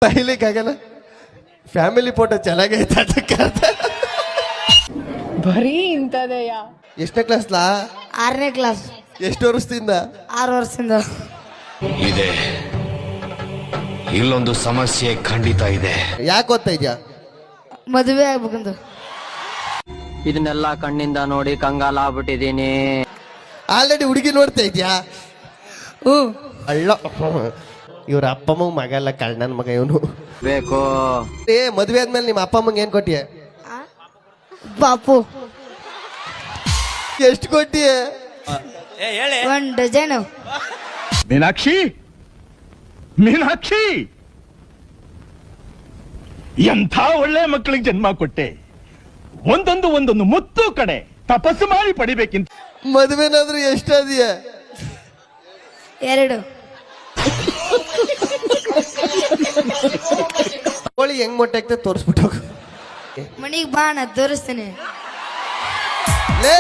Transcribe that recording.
ಸಾಯ್ಲಿಕ್ಕಾಗಲ್ಲ. Family photo ಚೆನ್ನಾಗೈತೆ ಅದಕ್ಕೆ. ಬರೀ ಇಂಥದೆಯ. ಎಷ್ಟನೇ ಕ್ಲಾಸ್ಲಾ? 6ನೇ ಕ್ಲಾಸ್. ಎಷ್ಟು ವರ್ಷದಿಂದ? 6 ವರ್ಷದಿಂದ. ಇದೆ, ಇಲ್ಲೊಂದು ಸಮಸ್ಯೆ ಖಂಡಿತ ಇದೆ. ಯಾಕೆ ಓದ್ತಾ ಇದ್ಯಾ? ಮದುವೆ ಆಗ್ಬೇಕಂತ. ಇದನ್ನೆಲ್ಲ ಕಣ್ಣಿಂದ ನೋಡಿ ಕಂಗಾಲ ಆಗ್ಬಿಟ್ಟಿದೀನಿ. ಆಲ್ರೆಡಿ ಹುಡುಗಿ ನೋಡ್ತಾ ಇದ್ಯಾ? ಹ್ಞೂ. ಅಳ್ಳ, ಇವ್ರ ಅಪ್ಪಮ್ಮ ಮಗ ಅಲ್ಲ, ಕಳ್ಳನ ಮಗ ಇವನು. ಬೇಕು. ಮದ್ವೆ ಆದ್ಮೇಲೆ ನಿಮ್ಮ ಅಪ್ಪ ಅಮ್ಮಂಗೆ ಏನ್ ಕೊಟ್ಟಿಯ? ಪಾಪು. ಎಷ್ಟು ಕೊಟ್ಟಿಯ? 1 ಡಜನ್. ಮೀನಾಕ್ಷಿ, ಮೀನಾಕ್ಷಿ, ಎಂಥ ಒಳ್ಳೆ ಮಕ್ಕಳಿಗೆ ಜನ್ಮ ಕೊಟ್ಟೆ. ಒಂದೊಂದು ಮುತ್ತು ಕಡೆ ತಪಸ್ಸು ಮಾಡಿ ಪಡಿಬೇಕಿಂತ. ಮದ್ವೆನಾದ್ರೂ ಎಷ್ಟಾದಿಯ? 2. ಕೋಳಿ ಹೆಂಗ್ ಮೊಟ್ಟೆ ಆಗ್ತದೆ ತೋರಿಸ್ಬಿಟ್ಟು ಹೋಗು. ಮನಿಗೆ ಬಾ, ನಾ ತೋರಿಸ್ತೀನಿ. ಲೇ